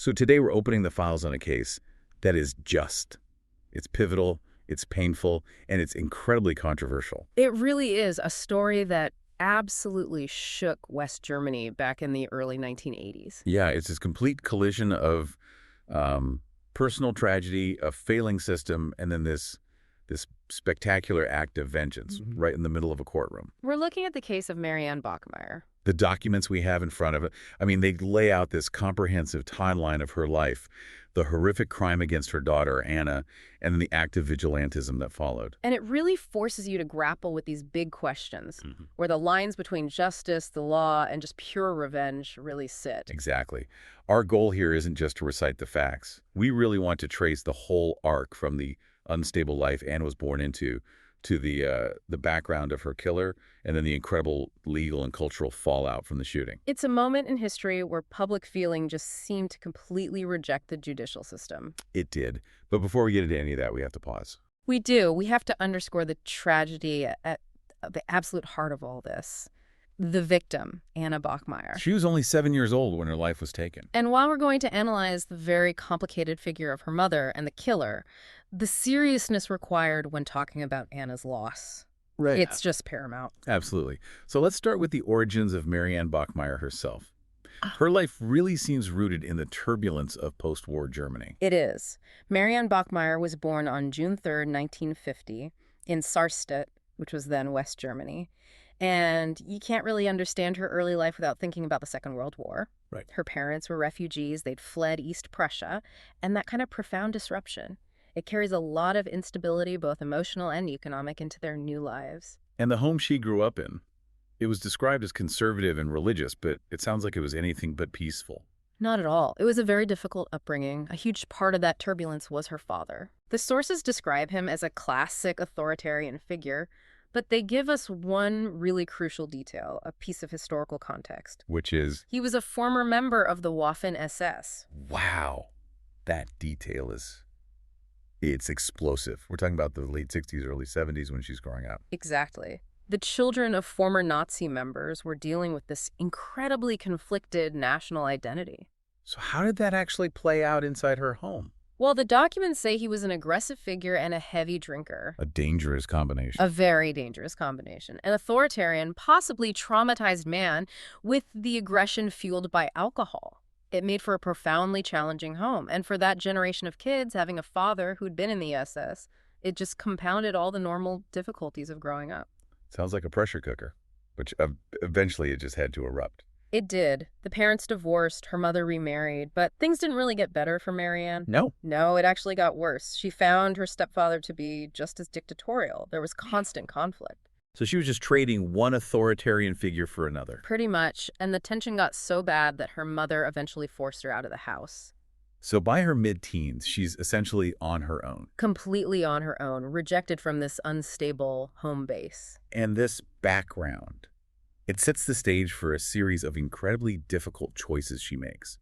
So today we're opening the files on a case that is just. It's pivotal, it's painful, and it's incredibly controversial. It really is a story that absolutely shook West Germany back in the early 1980s. Yeah, it's this complete collision of personal tragedy, a failing system, and then this spectacular act of vengeance right in the middle of a courtroom. We're looking at the case of Marianne Bachmeier. The documents we have in front of it, I mean, they lay out this comprehensive timeline of her life, the horrific crime against her daughter, Anna, and then the act of vigilantism that followed. And it really forces you to grapple with these big questions, where the lines between justice, the law, and just pure revenge really sit. Exactly. Our goal here isn't just to recite the facts. We really want to trace the whole arc from the unstable life Anna was born into to the background of her killer, and then the incredible legal and cultural fallout from the shooting. It's a moment in history where public feeling just seemed to completely reject the judicial system. It did. But before we get into any of that, we have to pause. We do. We have to underscore the tragedy at the absolute heart of all this. The victim, Anna Bachmeier. She was only 7 years old when her life was taken. And while we're going to analyze the very complicated figure of her mother and the killer, the seriousness required when talking about Anna's loss, Right. it's just paramount. Absolutely. So let's start with the origins of Marianne Bachmeier herself. Her life really seems rooted in the turbulence of post-war Germany. It is. Marianne Bachmeier was born on June 3rd, 1950, in Sarstedt, which was then West Germany. And you can't really understand her early life without thinking about the Second World War. Right. Her parents were refugees. They'd fled East Prussia. And that kind of profound disruption, it carries a lot of instability, both emotional and economic, into their new lives. And the home she grew up in, it was described as conservative and religious, but it sounds like it was anything but peaceful. Not at all. It was a very difficult upbringing. A huge part of that turbulence was her father. The sources describe him as a classic authoritarian figure, but they give us one really crucial detail, a piece of historical context. Which is, He was a former member of the Waffen-SS. wow, that detail it's explosive. We're talking about the late 60s, early 70s when she's growing up. Exactly. The children of former Nazi members were dealing with this incredibly conflicted national identity. So how did that actually play out inside her home? Well, the documents say he was an aggressive figure and a heavy drinker. A dangerous combination. A very dangerous combination. An authoritarian, possibly traumatized man with the aggression fueled by alcohol. It made for a profoundly challenging home. And for that generation of kids, having a father who'd been in the SS, it just compounded all the normal difficulties of growing up. Sounds like a pressure cooker, which eventually it just had to erupt. It did. The parents divorced, her mother remarried, but things didn't really get better for Marianne. No. No, it actually got worse. She found her stepfather to be just as dictatorial. There was constant conflict. So she was just trading one authoritarian figure for another. Pretty much, and the tension got so bad that her mother eventually forced her out of the house. So by her mid-teens, she's essentially on her own. Completely on her own, rejected from this unstable home base. And this background, it sets the stage for a series of incredibly difficult choices she makes,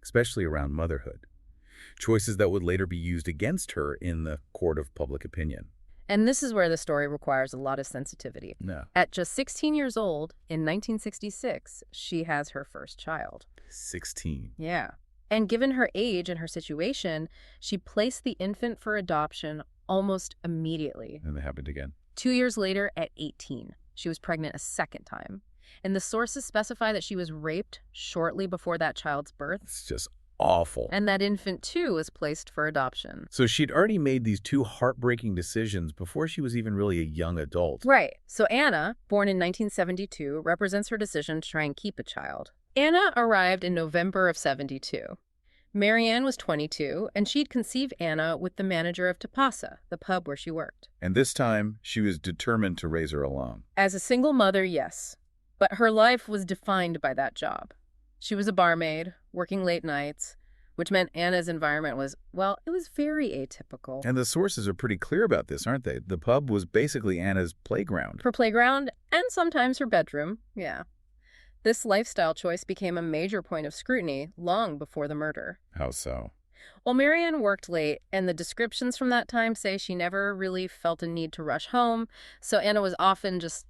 especially around motherhood. Choices that would later be used against her in the court of public opinion. And this is where the story requires a lot of sensitivity. No. At just 16 years old, in 1966, she has her first child. 16. Yeah. And given her age and her situation, she placed the infant for adoption almost immediately. And it happened again. 2 years later, at 18, she was pregnant a second time. And the sources specify that she was raped shortly before that child's birth. It's just awful. And that infant, too, was placed for adoption. So she'd already made these two heartbreaking decisions before she was even really a young adult. Right. So Anna, born in 1972, represents her decision to try and keep a child. Anna arrived in November of 72. Marianne was 22, and she'd conceived Anna with the manager of Tapasa, the pub where she worked. And this time, she was determined to raise her alone. As a single mother, yes. But her life was defined by that job. She was a barmaid, working late nights, which meant Anna's environment was, well, it was very atypical. And the sources are pretty clear about this, aren't they? The pub was basically Anna's playground. Her playground, and sometimes her bedroom, yeah. This lifestyle choice became a major point of scrutiny long before the murder. How so? Well, Marianne worked late, and the descriptions from that time say she never really felt a need to rush home, so Anna was often just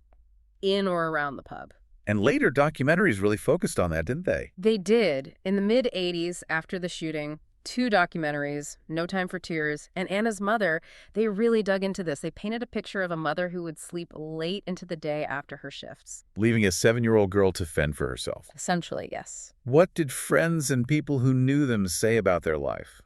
in or around the pub. And later documentaries really focused on that, didn't they? They did. In the mid-'80s, after the shooting, two documentaries, No Time for Tears and Anna's Mother, they really dug into this. They painted a picture of a mother who would sleep late into the day after her shifts. Leaving a 7-year-old girl to fend for herself. Essentially, yes. What did friends and people who knew them say about their life?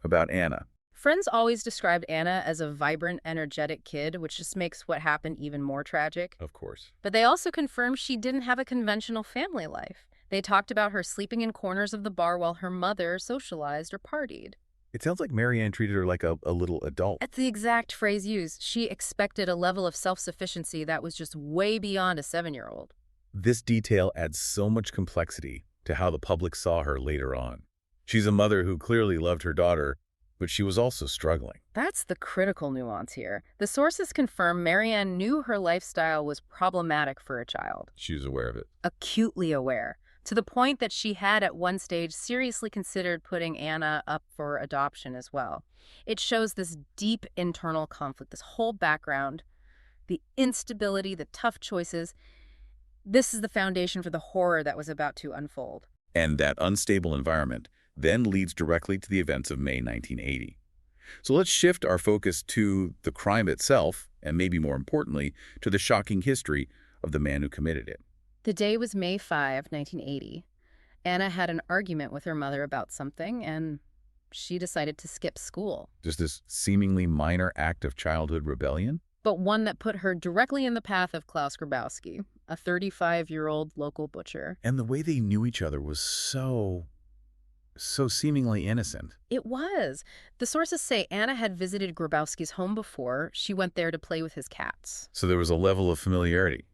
About Anna? Friends always described Anna as a vibrant, energetic kid, which just makes what happened even more tragic. Of course. But they also confirmed she didn't have a conventional family life. They talked about her sleeping in corners of the bar while her mother socialized or partied. It sounds like Marianne treated her like a little adult. That's the exact phrase used. She expected a level of self-sufficiency that was just way beyond a 7-year-old. This detail adds so much complexity to how the public saw her later on. She's a mother who clearly loved her daughter, but she was also struggling. That's the critical nuance here. The sources confirm Marianne knew her lifestyle was problematic for a child. She was aware of it. Acutely aware, to the point that she had at one stage seriously considered putting Anna up for adoption as well. It shows this deep internal conflict, this whole background, the instability, the tough choices. This is the foundation for the horror that was about to unfold. And that unstable environment then leads directly to the events of May 1980. So let's shift our focus to the crime itself, and maybe more importantly, to the shocking history of the man who committed it. The day was May 5, 1980. Anna had an argument with her mother about something, and she decided to skip school. Just this seemingly minor act of childhood rebellion? But one that put her directly in the path of Klaus Grabowski, a 35-year-old local butcher. And the way they knew each other was so seemingly innocent. It was. The sources say Anna had visited Grabowski's home before. She went there to play with his cats. So there was a level of familiarity,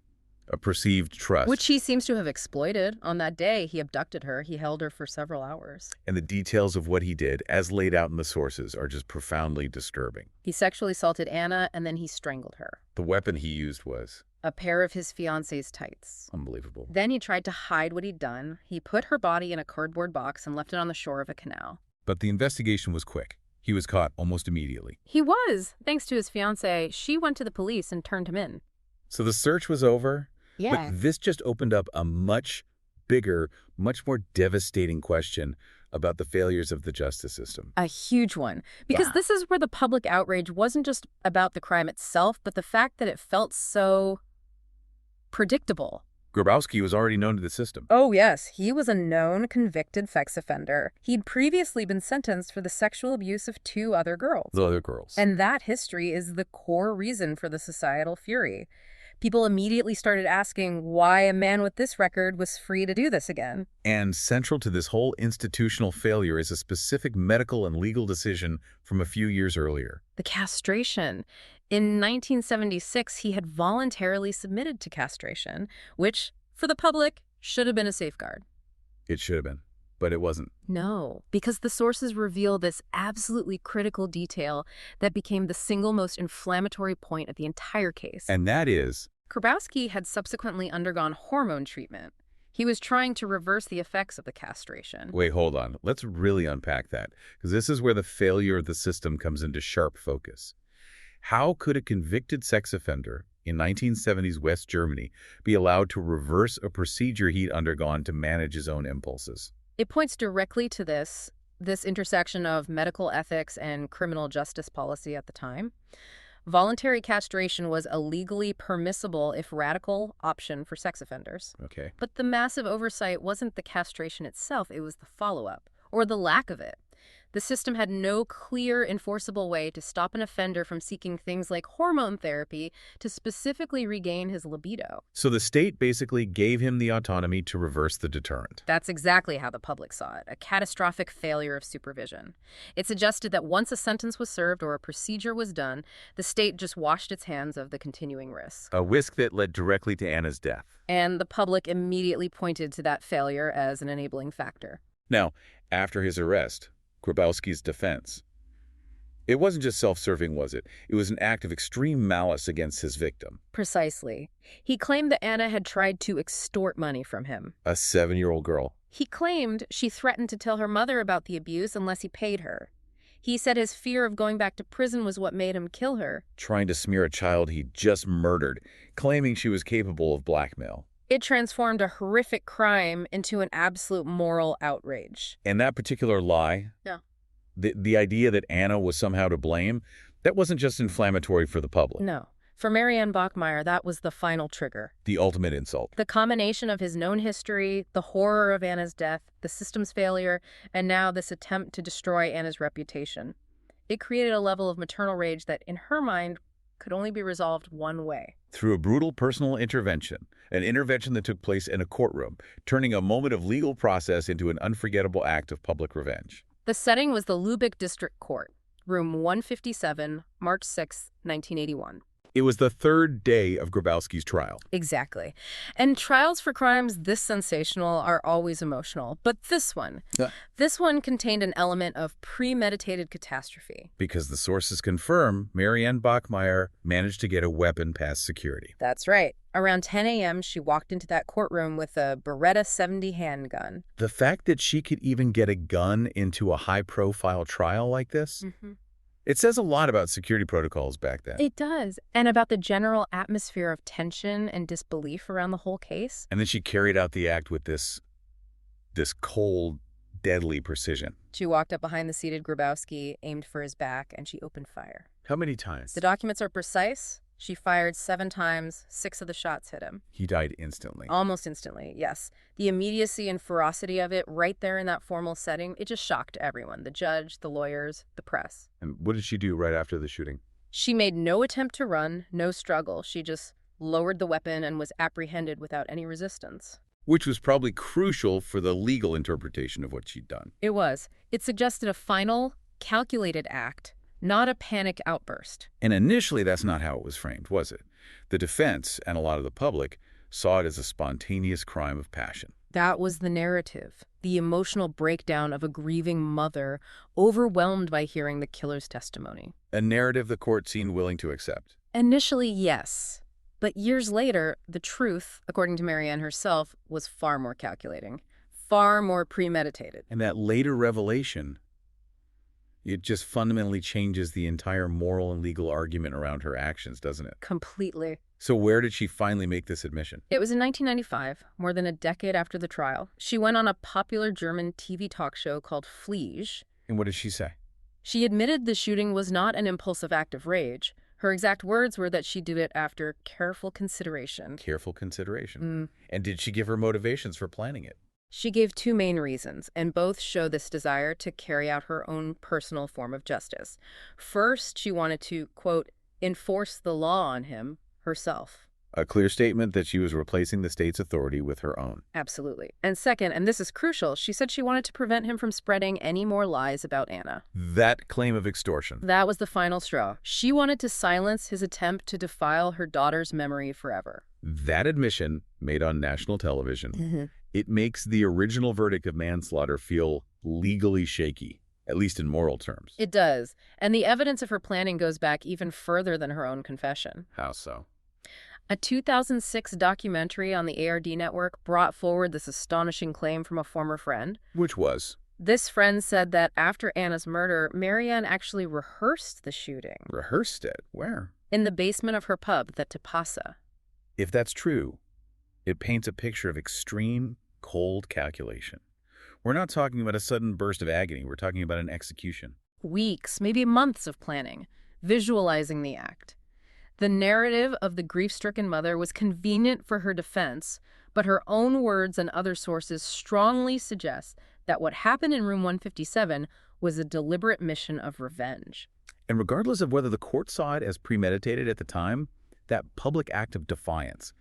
a perceived trust. Which he seems to have exploited. On that day, he abducted her. He held her for several hours. And the details of what he did, as laid out in the sources, are just profoundly disturbing. He sexually assaulted Anna, and then he strangled her. The weapon he used was a pair of his fiancé's tights. unbelievable. Then he tried to hide what he'd done. He put her body in a cardboard box and left it on the shore of a canal. But the investigation was quick. He was caught almost immediately. He was. Thanks to his fiancée, she went to the police and turned him in. So the search was over? Yeah. But this just opened up a much bigger, much more devastating question about the failures of the justice system. A huge one. Because this is where the public outrage wasn't just about the crime itself, but the fact that it felt so predictable. Grabowski was already known to the system. Oh, yes. He was a known convicted sex offender. He'd previously been sentenced for the sexual abuse of 2 other girls. The other girls. And that history is the core reason for the societal fury. People immediately started asking why a man with this record was free to do this again. And central to this whole institutional failure is a specific medical and legal decision from a few years earlier. The castration. In 1976, he had voluntarily submitted to castration, which, for the public, should have been a safeguard. It should have been, but it wasn't. No, because the sources reveal this absolutely critical detail that became the single most inflammatory point of the entire case. And that is, Grabowski had subsequently undergone hormone treatment. He was trying to reverse the effects of the castration. wait, hold on. Let's really unpack that, because this is where the failure of the system comes into sharp focus. How could a convicted sex offender in 1970s West Germany be allowed to reverse a procedure he'd undergone to manage his own impulses? It points directly to this intersection of medical ethics and criminal justice policy at the time. Voluntary castration was a legally permissible, if radical, option for sex offenders. Okay. But the massive oversight wasn't the castration itself, it was the follow-up, or the lack of it. The system had no clear, enforceable way to stop an offender from seeking things like hormone therapy to specifically regain his libido. So the state basically gave him the autonomy to reverse the deterrent. That's exactly how the public saw it, a catastrophic failure of supervision. It suggested that once a sentence was served or a procedure was done, the state just washed its hands of the continuing risk. A risk that led directly to Anna's death. And the public immediately pointed to that failure as an enabling factor. Now, after his arrest, Grabowski's defense. It wasn't just self-serving, was it? It was an act of extreme malice against his victim. Precisely. He claimed that Anna had tried to extort money from him. A 7-year-old girl. He claimed she threatened to tell her mother about the abuse unless he paid her. He said his fear of going back to prison was what made him kill her. Trying to smear a child he'd just murdered, claiming she was capable of blackmail. It transformed a horrific crime into an absolute moral outrage. And that particular lie, Yeah. the idea that Anna was somehow to blame, that wasn't just inflammatory for the public. No. For Marianne Bachmeier, that was the final trigger. The ultimate insult. The combination of his known history, the horror of Anna's death, the system's failure, and now this attempt to destroy Anna's reputation. It created a level of maternal rage that, in her mind, could only be resolved one way. Through a brutal personal intervention, an intervention that took place in a courtroom, turning a moment of legal process into an unforgettable act of public revenge. The setting was the Lübeck District Court, room 157, March 6, 1981. It was the third day of Grabowski's trial. Exactly. And trials for crimes this sensational are always emotional. But this one contained an element of premeditated catastrophe. Because the sources confirm Marianne Bachmeier managed to get a weapon past security. That's right. Around 10 a.m., she walked into that courtroom with a Beretta 70 handgun. The fact that she could even get a gun into a high-profile trial like this, it says a lot about security protocols back then. It does. And about the general atmosphere of tension and disbelief around the whole case. And then she carried out the act with this cold, deadly precision. She walked up behind the seated Grabowski, aimed for his back, and she opened fire. How many times? The documents are precise. She fired 7 times, 6 of the shots hit him. He died instantly. Almost instantly, yes. The immediacy and ferocity of it right there in that formal setting, it just shocked everyone. The judge, the lawyers, the press. And what did she do right after the shooting? She made no attempt to run, no struggle. She just lowered the weapon and was apprehended without any resistance. Which was probably crucial for the legal interpretation of what she'd done. It was. It suggested a final, calculated act, not a panic outburst. And initially, that's not how it was framed, was it? The defense, and a lot of the public, saw it as a spontaneous crime of passion. That was the narrative, the emotional breakdown of a grieving mother overwhelmed by hearing the killer's testimony. A narrative the court seemed willing to accept. Initially, yes. But years later, the truth, according to Marianne herself, was far more calculating, far more premeditated. And that later revelation, it just fundamentally changes the entire moral and legal argument around her actions, doesn't it? Completely. So where did she finally make this admission? It was in 1995, more than a decade after the trial. She went on a popular German TV talk show called Fliege. And what did she say? She admitted the shooting was not an impulsive act of rage. Her exact words were that she did it after careful consideration. Careful consideration. And did she give her motivations for planning it? She gave 2 main reasons, and both show this desire to carry out her own personal form of justice. First, she wanted to, quote, enforce the law on him herself. A clear statement that she was replacing the state's authority with her own. Absolutely. And second, and this is crucial, she said she wanted to prevent him from spreading any more lies about Anna. That claim of extortion. That was the final straw. She wanted to silence his attempt to defile her daughter's memory forever. That admission, made on national television, it makes the original verdict of manslaughter feel legally shaky, at least in moral terms. It does. And the evidence of her planning goes back even further than her own confession. How so? A 2006 documentary on the ARD network brought forward this astonishing claim from a former friend. Which was? This friend said that after Anna's murder, Marianne actually rehearsed the shooting. Rehearsed it? Where? In the basement of her pub, the Tapasa. If that's true, it paints a picture of extreme, cold calculation. We're not talking about a sudden burst of agony. We're talking about an execution. Weeks, maybe months of planning, visualizing the act. The narrative of the grief-stricken mother was convenient for her defense, but her own words and other sources strongly suggest that what happened in room 157 was a deliberate mission of revenge. And regardless of whether the court saw it as premeditated at the time, that public act of defiance,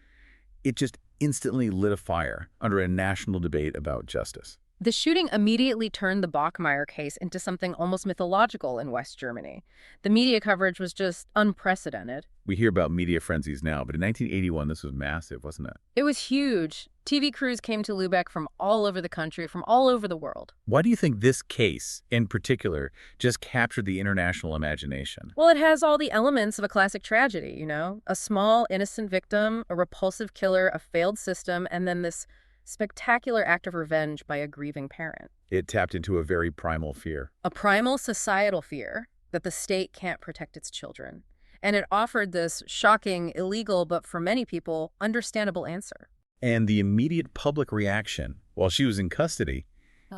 it just instantly lit a fire under a national debate about justice. The shooting immediately turned the Bachmeier case into something almost mythological in West Germany. The media coverage was just unprecedented. We hear about media frenzies now, but in 1981, this was massive, wasn't it? It was huge. TV crews came to Lübeck from all over the country, from all over the world. Why do you think this case, in particular, just captured the international imagination? Well, it has all the elements of a classic tragedy, you know? A small, innocent victim, a repulsive killer, a failed system, and then this spectacular act of revenge by a grieving parent. It tapped into a very primal fear. A primal societal fear that the state can't protect its children. And it offered this shocking, illegal, but for many people, understandable answer. And the immediate public reaction, while she was in custody,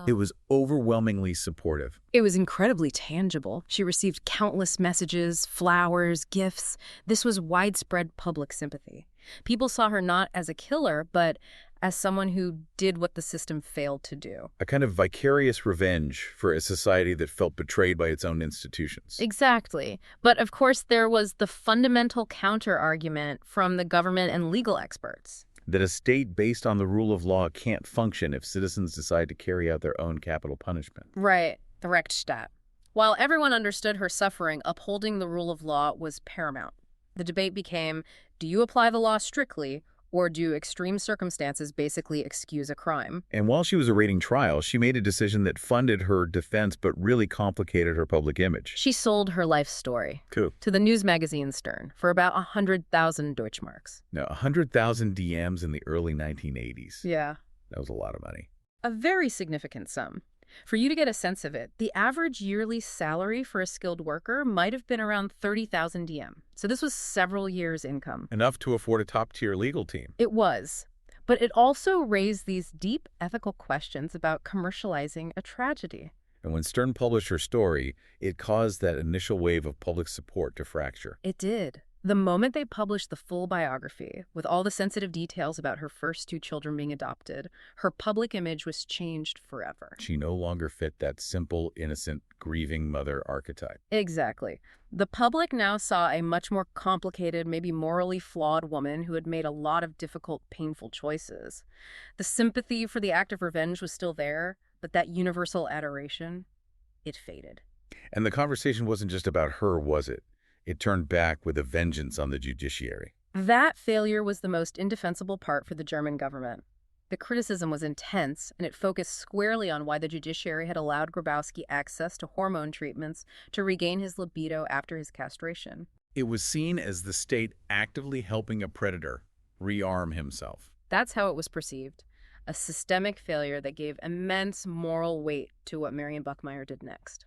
it was overwhelmingly supportive. It was incredibly tangible. She received countless messages, flowers, gifts. This was widespread public sympathy. People saw her not as a killer, but as someone who did what the system failed to do. A kind of vicarious revenge for a society that felt betrayed by its own institutions. Exactly. But of course, there was the fundamental counter-argument from the government and legal experts. That a state based on the rule of law can't function if citizens decide to carry out their own capital punishment. Right, the Rechtsstaat. While everyone understood her suffering, upholding the rule of law was paramount. The debate became, do you apply the law strictly, or do extreme circumstances basically excuse a crime? And while she was awaiting trial, she made a decision that funded her defense but really complicated her public image. She sold her life story Cool. to the news magazine Stern for about 100,000 Deutschmarks. Now, 100,000 DMs in the early 1980s. Yeah. That was a lot of money. A very significant sum. For you to get a sense of it, the average yearly salary for a skilled worker might have been around 30,000 DM. So this was several years' income. Enough to afford a top-tier legal team. It was. But it also raised these deep ethical questions about commercializing a tragedy. And when Stern published her story, it caused that initial wave of public support to fracture. It did. The moment they published the full biography, with all the sensitive details about her first 2 children being adopted, her public image was changed forever. She no longer fit that simple, innocent, grieving mother archetype. Exactly. The public now saw a much more complicated, maybe morally flawed woman who had made a lot of difficult, painful choices. The sympathy for the act of revenge was still there, but that universal adoration, it faded. And the conversation wasn't just about her, was it? It turned back with a vengeance on the judiciary. That failure was the most indefensible part for the German government. The criticism was intense, and it focused squarely on why the judiciary had allowed Grabowski access to hormone treatments to regain his libido after his castration. It was seen as the state actively helping a predator rearm himself. That's how it was perceived. A systemic failure that gave immense moral weight to what Marianne Bachmeier did next.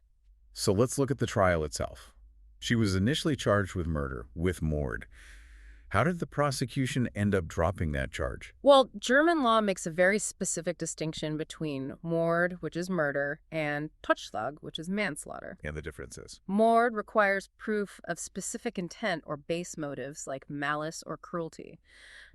So let's look at the trial itself. She was initially charged with murder, with mord. How did the prosecution end up dropping that charge? Well, German law makes a very specific distinction between Mord, which is murder, and Totschlag, which is manslaughter. And the difference is? Mord requires proof of specific intent or base motives like malice or cruelty.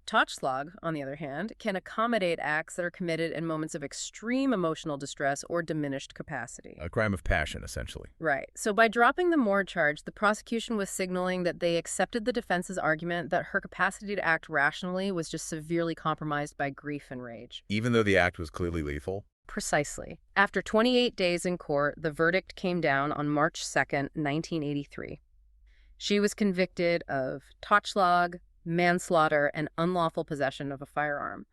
Totschlag, on the other hand, can accommodate acts that are committed in moments of extreme emotional distress or diminished capacity. A crime of passion, essentially. Right. So by dropping the Mord charge, the prosecution was signaling that they accepted the defense's argument that her capacity to act rationally was just severely compromised by grief and rage. Even though the act was clearly lethal? Precisely. After 28 days in court, the verdict came down on March 2nd, 1983. She was convicted of Totschlag, manslaughter, and unlawful possession of a firearm.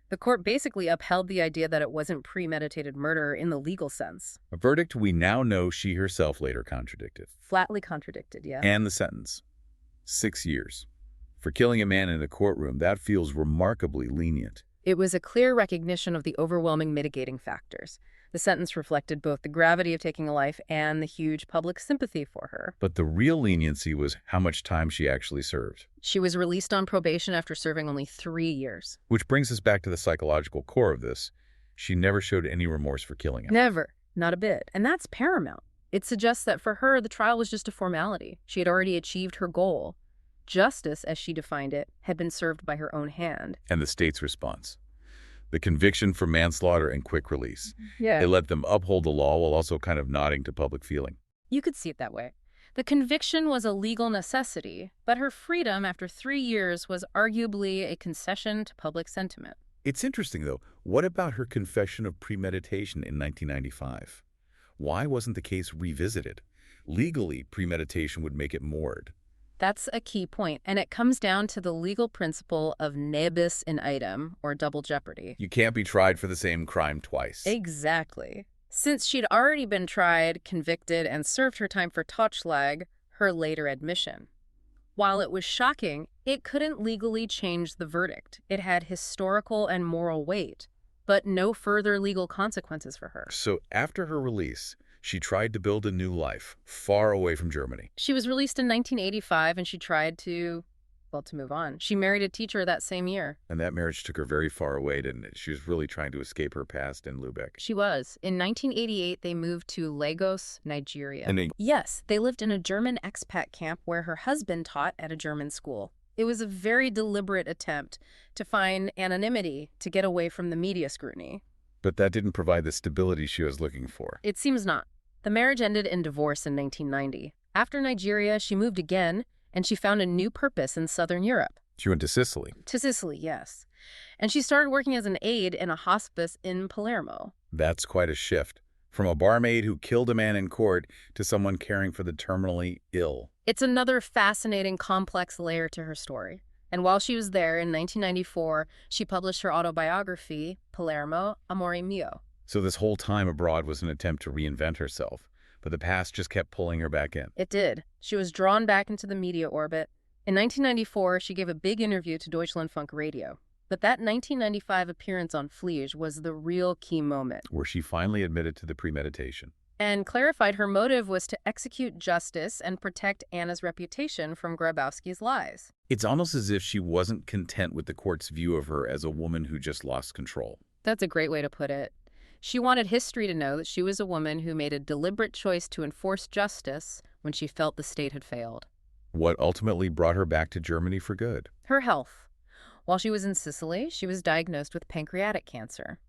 The court basically upheld the idea that it wasn't premeditated murder in the legal sense. A verdict we now know she herself later contradicted. Flatly contradicted, yeah. And the sentence. 6 years. For killing a man in a courtroom, that feels remarkably lenient. It was a clear recognition of the overwhelming mitigating factors. The sentence reflected both the gravity of taking a life and the huge public sympathy for her. But the real leniency was how much time she actually served. She was released on probation after serving only 3 years. Which brings us back to the psychological core of this. She never showed any remorse for killing him. Never. Not a bit. And that's paramount. It suggests that for her, the trial was just a formality. She had already achieved her goal. Justice, as she defined it, had been served by her own hand. And the state's response. The conviction for manslaughter and quick release. Yeah. It let them uphold the law while also kind of nodding to public feeling. You could see it that way. The conviction was a legal necessity, but her freedom after 3 years was arguably a concession to public sentiment. It's interesting, though. What about her confession of premeditation in 1995? Why wasn't the case revisited? Legally, premeditation would make it mord. That's a key point, and it comes down to the legal principle of ne bis in idem, or double jeopardy. You can't be tried for the same crime twice. Exactly. Since she'd already been tried, convicted, and served her time for Totschlag, her later admission. While it was shocking, it couldn't legally change the verdict. It had historical and moral weight, but no further legal consequences for her. So after her release, she tried to build a new life, far away from Germany. She was released in 1985, and she tried to to move on. She married a teacher that same year. And that marriage took her very far away, didn't it? She was really trying to escape her past in Lubeck. She was. In 1988, they moved to Lagos, Nigeria. And Yes, they lived in a German expat camp where her husband taught at a German school. It was a very deliberate attempt to find anonymity to get away from the media scrutiny. But that didn't provide the stability she was looking for. It seems not. The marriage ended in divorce in 1990. After Nigeria, she moved again, and she found a new purpose in southern Europe. She went to Sicily. To Sicily, yes. And she started working as an aide in a hospice in Palermo. That's quite a shift. From a barmaid who killed a man in court to someone caring for the terminally ill. It's another fascinating, complex layer to her story. And while she was there in 1994, she published her autobiography, Palermo, Amore Mio. So this whole time abroad was an attempt to reinvent herself, but the past just kept pulling her back in. It did. She was drawn back into the media orbit. In 1994, she gave a big interview to Deutschlandfunk Radio. But that 1995 appearance on Fliege was the real key moment, Where she finally admitted to the premeditation. and clarified her motive was to execute justice and protect Anna's reputation from Grabowski's lies. It's almost as if she wasn't content with the court's view of her as a woman who just lost control. That's a great way to put it. She wanted history to know that she was a woman who made a deliberate choice to enforce justice when she felt the state had failed. What ultimately brought her back to Germany for good. Her health. While she was in Sicily, she was diagnosed with pancreatic cancer.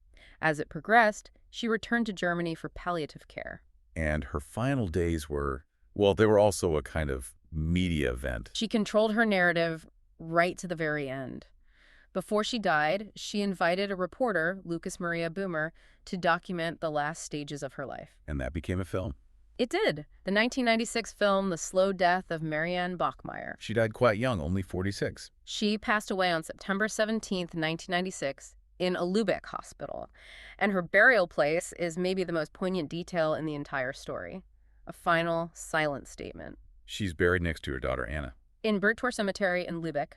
As it progressed, she returned to Germany for palliative care. And her final days were, well, they were also a kind of media event. She controlled her narrative right to the very end. Before she died, she invited a reporter, Lucas Maria Boomer, to document the last stages of her life. And that became a film. It did. The 1996 film, The Slow Death of Marianne Bachmeier. She died quite young, only 46. She passed away on September 17th, 1996, in a Lübeck hospital. And her burial place is maybe the most poignant detail in the entire story. A final, silent statement. She's buried next to her daughter, Anna. In Bergtor Cemetery in Lübeck,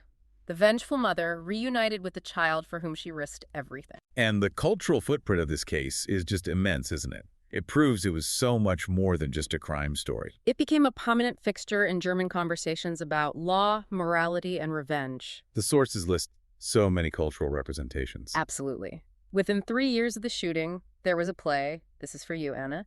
the vengeful mother reunited with the child for whom she risked everything. And the cultural footprint of this case is just immense, isn't it? It proves it was so much more than just a crime story. It became a prominent fixture in German conversations about law, morality, and revenge. The sources list so many cultural representations. Absolutely. Within 3 years of the shooting, there was a play. This is for you, Anna.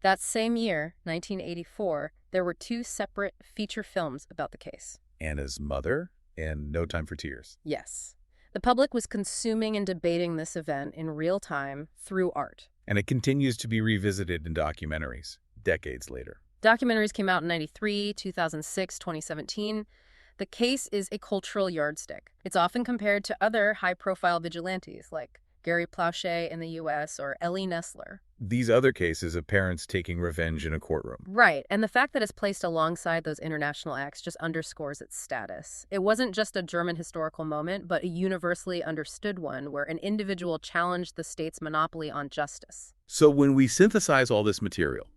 That same year, 1984, there were 2 separate feature films about the case. Anna's mother and No Time for Tears. Yes. The public was consuming and debating this event in real time through art. And it continues to be revisited in documentaries decades later. Documentaries came out in 93, 2006, 2017. The case is a cultural yardstick. It's often compared to other high-profile vigilantes like Gary Plauché in the U.S. or Ellie Nessler. These other cases of parents taking revenge in a courtroom. Right, and the fact that it's placed alongside those international acts just underscores its status. It wasn't just a German historical moment, but a universally understood one where an individual challenged the state's monopoly on justice. So when we synthesize all this material,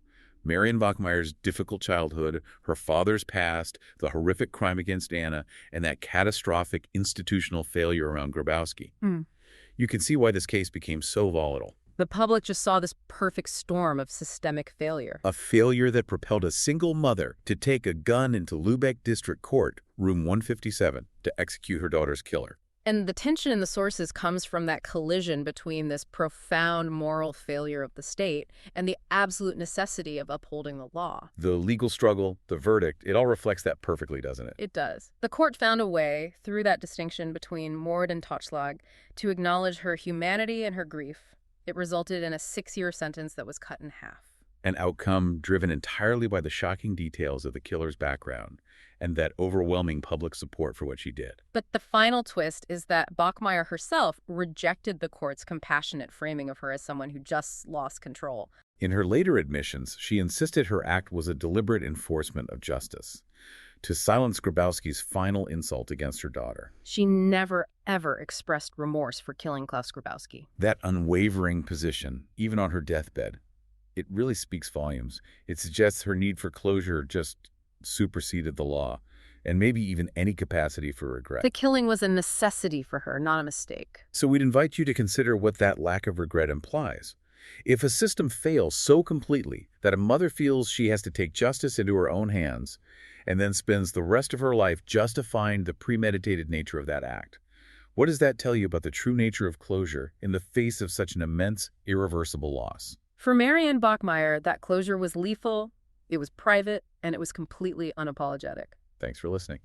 Marianne Bachmeier's difficult childhood, her father's past, the horrific crime against Anna, and that catastrophic institutional failure around Grabowski, you can see why this case became so volatile. The public just saw this perfect storm of systemic failure. A failure that propelled a single mother to take a gun into Lübeck District Court, room 157, to execute her daughter's killer. And the tension in the sources comes from that collision between this profound moral failure of the state and the absolute necessity of upholding the law. The legal struggle, the verdict, it all reflects that perfectly, doesn't it? It does. The court found a way, through that distinction between Mord and Totschlag, to acknowledge her humanity and her grief. It resulted in a 6-year sentence that was cut in half. An outcome driven entirely by the shocking details of the killer's background and that overwhelming public support for what she did. But the final twist is that Bachmeier herself rejected the court's compassionate framing of her as someone who just lost control. In her later admissions, she insisted her act was a deliberate enforcement of justice to silence Grabowski's final insult against her daughter. She never, ever expressed remorse for killing Klaus Grabowski. That unwavering position, even on her deathbed, it really speaks volumes. It suggests her need for closure just superseded the law, and maybe even any capacity for regret. The killing was a necessity for her, not a mistake. So we'd invite you to consider what that lack of regret implies. If a system fails so completely that a mother feels she has to take justice into her own hands and then spends the rest of her life justifying the premeditated nature of that act, what does that tell you about the true nature of closure in the face of such an immense, irreversible loss? For Marianne Bachmeier, that closure was lethal, it was private, and it was completely unapologetic. Thanks for listening.